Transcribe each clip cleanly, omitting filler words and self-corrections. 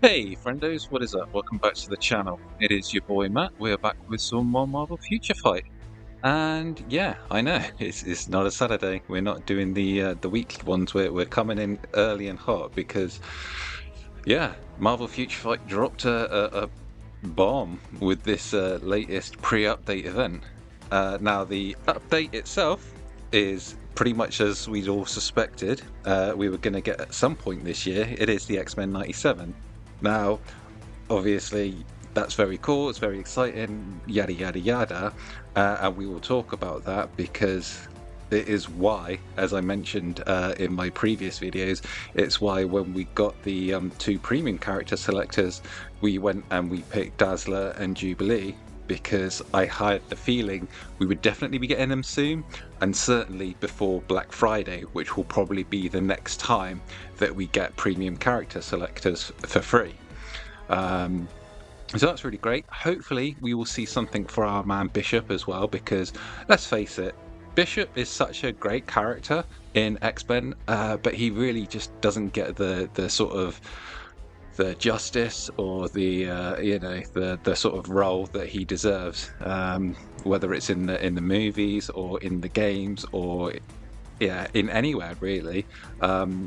Hey friendos, what is up? Welcome back to the channel. It is your boy Matt. We're back with some more Marvel Future Fight. And yeah, I know, it's not a Saturday. We're not doing the weekly ones. We're coming in early and hot because yeah, Marvel Future Fight dropped a bomb with this latest pre-update event. Now the update itself is pretty much as we'd all suspected we were going to get at some point this year. It is the Xmen 97. Now, obviously, that's very cool, it's very exciting, yada yada yada, and we will talk about that because it is why, as I mentioned in my previous videos, it's why when we got the two premium character selectors, we went and we picked Dazzler and Jubilee, because I had the feeling we would definitely be getting them soon, and certainly before Black Friday, which will probably be the next time that we get premium character selectors for free. So that's really great. Hopefully we will see something for our man Bishop as well, because let's face it, Bishop is such a great character in X-Men, but he really just doesn't get the sort of the justice or the the sort of role that he deserves, whether it's in the movies or in the games or in anywhere really.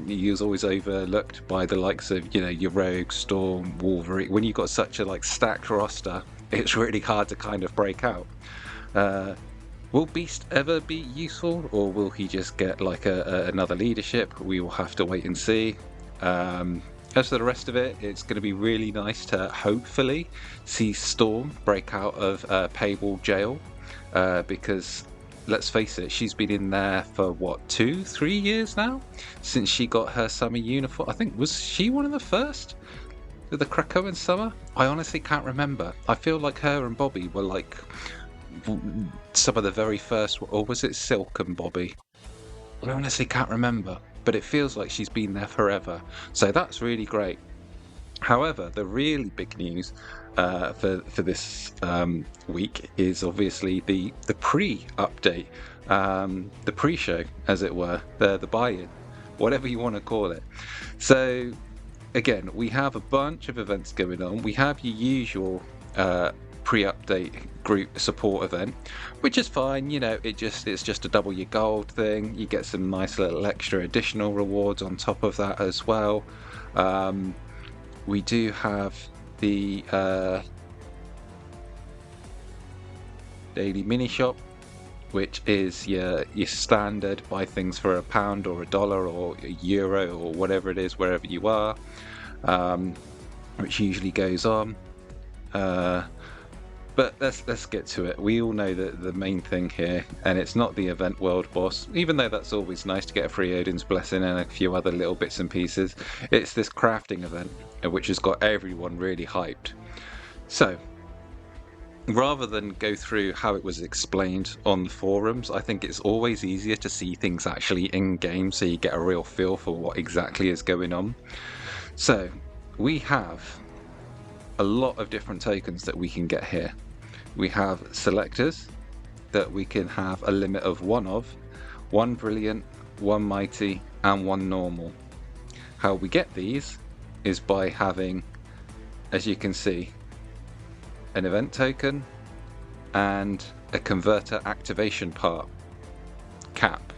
He was always overlooked by the likes of your Rogue, Storm, Wolverine. When you've got such a stacked roster, it's really hard to kind of break out. Will Beast ever be useful, or will he just get another leadership? We will have to wait and see. As for the rest of it, it's going to be really nice to hopefully see Storm break out of Paywall jail, because let's face it, she's been in there for what, 2-3 years now since she got her summer uniform. I think, was she one of the first with the Krakoan summer? I honestly can't remember. I feel like her and Bobby were like some of the very first, or was it Silk and Bobby? I honestly can't remember, but it feels like she's been there forever, so that's really great. However, the really big news for this week is obviously the pre-update, the pre-show, as it were, the buy-in, whatever you want to call it. So again, we have a bunch of events going on. We have your usual pre-update group support event, which is fine. It's just a double your gold thing. You get some nice little extra additional rewards on top of that as well. We do have the daily mini shop, which is your standard buy things for £1 or $1 or €1 or whatever it is wherever you are, which usually goes on. But let's get to it. We all know that the main thing here, and it's not the event world boss, even though that's always nice to get a free Odin's Blessing and a few other little bits and pieces. It's this crafting event, which has got everyone really hyped. So, rather than go through how it was explained on the forums, I think it's always easier to see things actually in game, so you get a real feel for what exactly is going on. So, we have a lot of different tokens that we can get here. We have selectors that we can have a limit of one brilliant, one mighty, and one normal. How we get these is by having, as you can see, an event token and a converter activation part cap.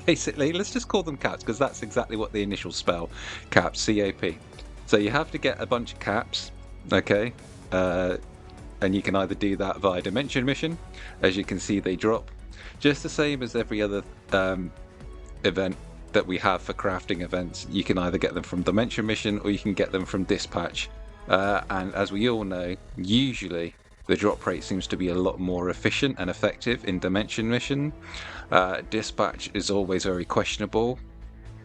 Basically, let's just call them caps because that's exactly what the initial spell, cap, C-A-P. So you have to get a bunch of caps, okay? And you can either do that via Dimension Mission. As you can see, they drop. Just the same as every other event that we have for crafting events. You can either get them from Dimension Mission or you can get them from Dispatch. And as we all know, usually the drop rate seems to be a lot more efficient and effective in Dimension Mission. Dispatch is always very questionable.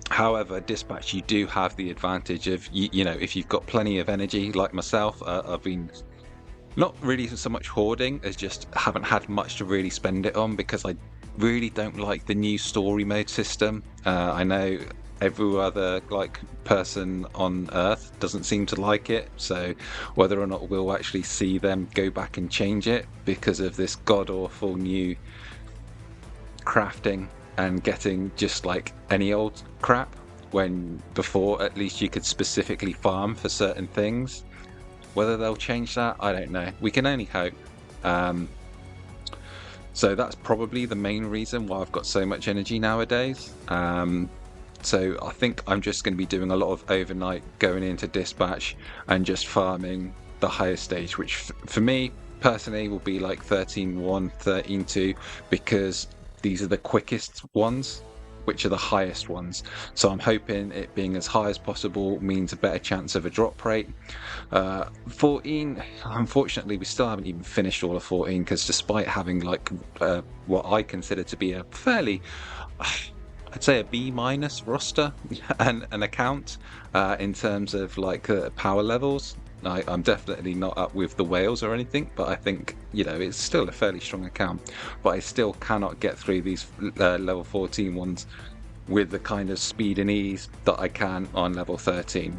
However, Dispatch, you do have the advantage of, if you've got plenty of energy, like myself, I've been not really so much hoarding as just haven't had much to really spend it on because I really don't like the new story mode system. I know every other person on Earth doesn't seem to like it, so whether or not we'll actually see them go back and change it because of this god-awful new crafting and getting just like any old crap, when before at least you could specifically farm for certain things. Whether they'll change that, I don't know. We can only hope. So that's probably the main reason why I've got so much energy nowadays. So I think I'm just going to be doing a lot of overnight, going into dispatch and just farming the highest stage, which for me personally will be like 13.1, 13.2, because these are the quickest ones, which are the highest ones. So I'm hoping it being as high as possible means a better chance of a drop rate. 14, unfortunately, we still haven't even finished all of 14, because despite having like what I consider to be a fairly, I'd say a B- roster and an account in terms of like power levels. I'm definitely not up with the whales or anything, but I think, you know, it's still a fairly strong account. But I still cannot get through these level 14 ones with the kind of speed and ease that I can on level 13.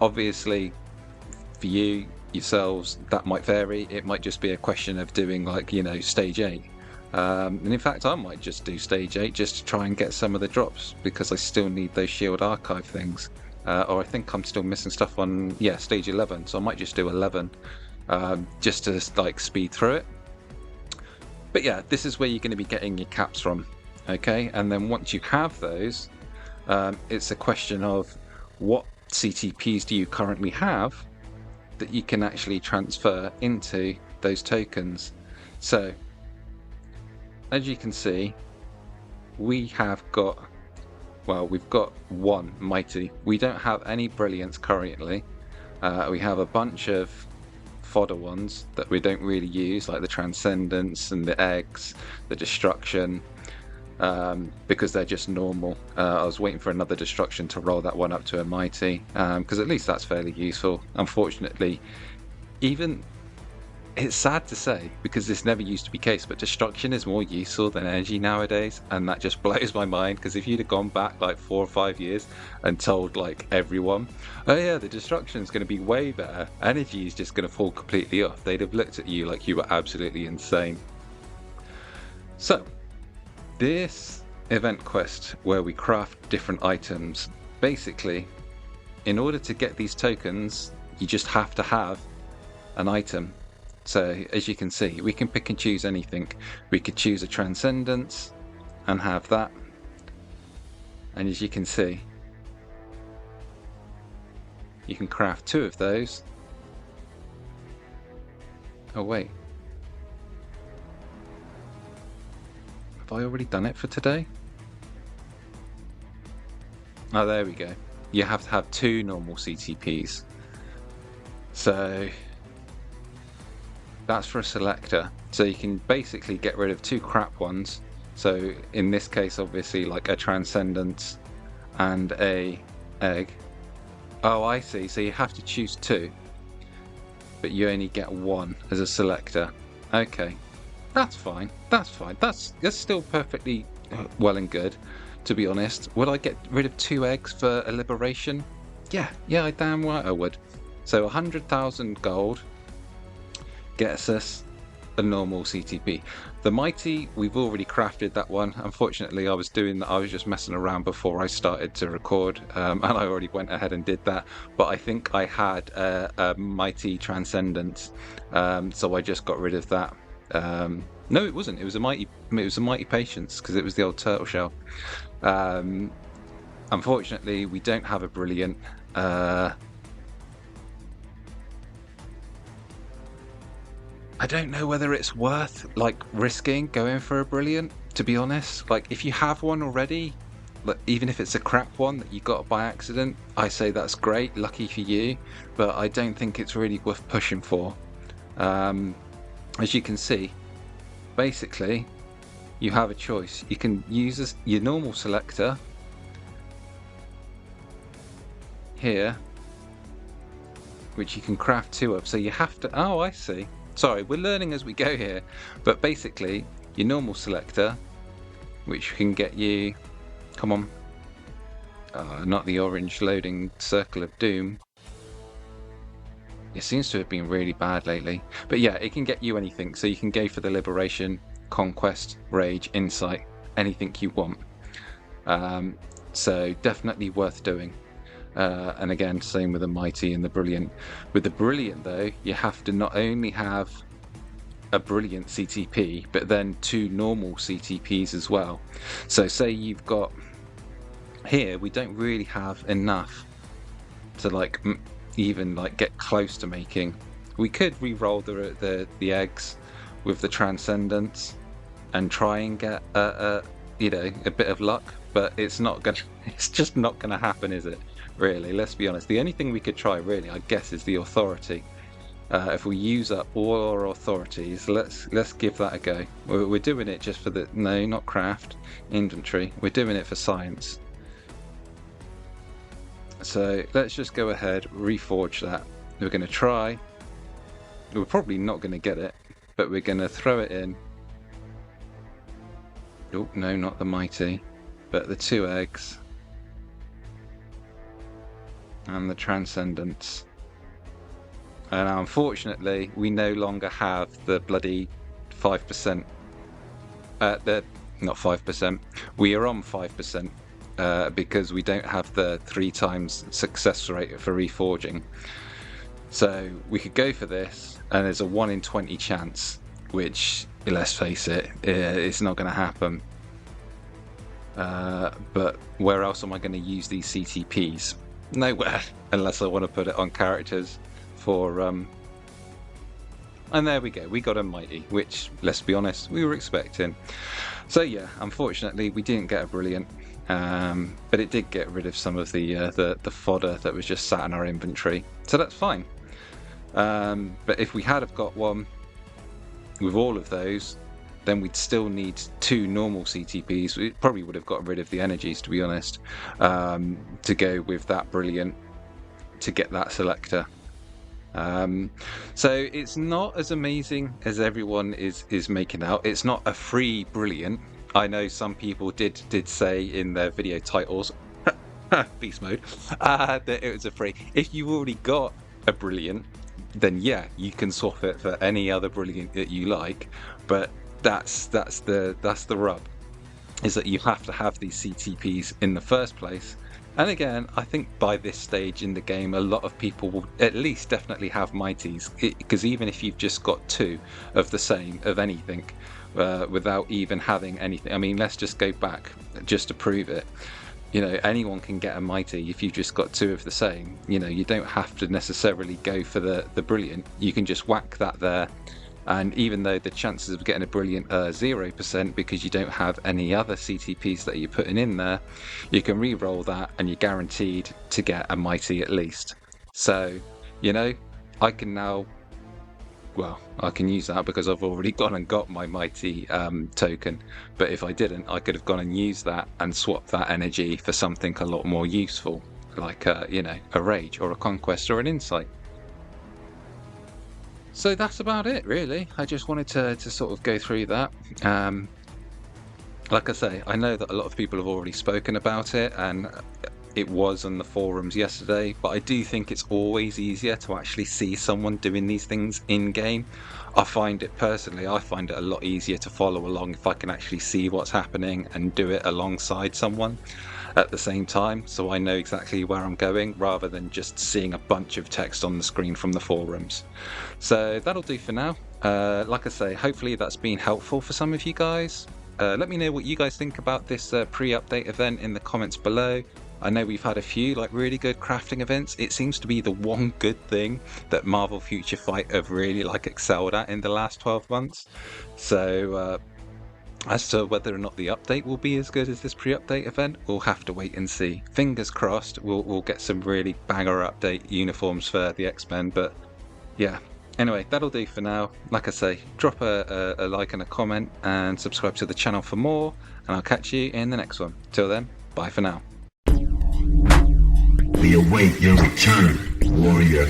Obviously, for you, yourselves, that might vary. It might just be a question of doing like, you know, stage 8. And in fact, I might just do stage 8 just to try and get some of the drops, because I still need those shield archive things. Or I think I'm still missing stuff on, yeah, stage 11. So I might just do 11 just to like speed through it. But yeah, this is where you're going to be getting your caps from. Okay, and then once you have those, it's a question of what CTPs do you currently have that you can actually transfer into those tokens. So as you can see, we have got, well, we've got one mighty. We don't have any brilliance currently. We have a bunch of fodder ones that we don't really use, like the transcendence and the eggs, the destruction, because they're just normal. I was waiting for another destruction to roll that one up to a mighty, because at least that's fairly useful. Unfortunately, even, it's sad to say, because this never used to be the case, but destruction is more useful than energy nowadays, and that just blows my mind, because if you'd have gone back like 4 or 5 years and told like everyone, oh yeah, the destruction is going to be way better, energy is just going to fall completely off, they'd have looked at you like you were absolutely insane. So this event quest where we craft different items, basically in order to get these tokens you just have to have an item. So as you can see, we can pick and choose anything. We could choose a transcendence and have that, and as you can see, you can craft 2 of those. Oh wait, have I already done it for today? Oh, there we go. You have to have 2 normal CTPs. So that's for a selector. So you can basically get rid of 2 crap ones. So in this case, obviously, like a transcendence and a egg. Oh, I see. So you have to choose 2, but you only get 1 as a selector. Okay, that's fine. That's fine. That's still perfectly well and good, to be honest. Would I get rid of 2 eggs for a liberation? Yeah, I damn right I would. So 100,000 gold gets us a normal CTP. The mighty, we've already crafted that one. Unfortunately, I was just messing around before I started to record, and I already went ahead and did that. But I think I had a mighty transcendence, so I just got rid of that. No, it wasn't. It was a mighty patience, because it was the old turtle shell. Unfortunately, we don't have a brilliant. I don't know whether it's worth like risking going for a brilliant, to be honest. Like if you have one already, like, even if it's a crap one that you got by accident, I say that's great, lucky for you, but I don't think it's really worth pushing for. As you can see, basically you have a choice. You can use your normal selector here, which you can craft 2 of. So you have to, oh, I see. Sorry, we're learning as we go here, but basically your normal selector, which can get you, come on, not the orange loading circle of doom. It seems to have been really bad lately, but yeah, it can get you anything. So you can go for the liberation, conquest, rage, insight, anything you want. So definitely worth doing. And again, same with the Mighty and the Brilliant. With the Brilliant though, you have to not only have a Brilliant CTP, but then 2 normal CTPs as well. So say you've got, here we don't really have enough to like even like get close to making. We could re-roll the eggs with the Transcendence and try and get you know, a bit of luck, but it's just not gonna happen, is it? Really, let's be honest. The only thing we could try really, I guess, is the Authority. If we use up all our authorities, let's give that a go. We're doing it just for the, no, not craft, inventory. We're doing it for science. So let's just go ahead, reforge that. We're going to try. We're probably not going to get it, but we're going to throw it in. Oh, no, not the Mighty, but the 2 eggs. And the Transcendence. And unfortunately, we no longer have the bloody 5%. Not 5%. We are on 5% because we don't have the 3 times success rate for reforging. So we could go for this, and there's a 1 in 20 chance, which, let's face it, it's not going to happen. But where else am I going to use these CTPs? Nowhere, unless I want to put it on characters. And there we go, we got a Mighty, which, let's be honest, we were expecting. So yeah, unfortunately we didn't get a Brilliant, but it did get rid of some of the fodder that was just sat in our inventory, so that's fine. But if we had have got one with all of those, then we'd still need 2 normal CTPs. We probably would have got rid of the energies, to be honest, to go with that Brilliant to get that selector. So it's not as amazing as everyone is making out. It's not a free Brilliant. I know some people did say in their video titles, beast mode, that it was a free. If you already got a Brilliant, then yeah, you can swap it for any other Brilliant that you like. But that's the rub, is that you have to have these CTPs in the first place. And again, I think by this stage in the game, a lot of people will at least definitely have Mighties, because even if you've just got 2 of the same, of anything, without even having anything, I mean, let's just go back just to prove it. You know, anyone can get a Mighty if you've just got 2 of the same. You know, you don't have to necessarily go for the Brilliant. You can just whack that there. And even though the chances of getting a Brilliant are 0% because you don't have any other CTPs that you're putting in there, you can re-roll that and you're guaranteed to get a Mighty at least. So, you know, I can now, well, I can use that because I've already gone and got my Mighty token. But if I didn't, I could have gone and used that and swapped that energy for something a lot more useful, like, you know, a Rage or a Conquest or an Insight. So that's about it, really. I just wanted to sort of go through that. Like I say, I know that a lot of people have already spoken about it, and it was on the forums yesterday, but I do think it's always easier to actually see someone doing these things in-game. I find it a lot easier to follow along if I can actually see what's happening and do it alongside someone at the same time, so I know exactly where I'm going, rather than just seeing a bunch of text on the screen from the forums. So that'll do for now. Like I say, hopefully that's been helpful for some of you guys. Let me know what you guys think about this pre-update event in the comments below. I know we've had a few like really good crafting events. It seems to be the one good thing that Marvel Future Fight have really like excelled at in the last 12 months. So as to whether or not the update will be as good as this pre-update event, we'll have to wait and see. Fingers crossed we'll get some really banger update uniforms for the Xmen, but yeah. Anyway, that'll do for now. Like I say, drop a like and a comment and subscribe to the channel for more, and I'll catch you in the next one. Till then, bye for now. We await your return, warrior.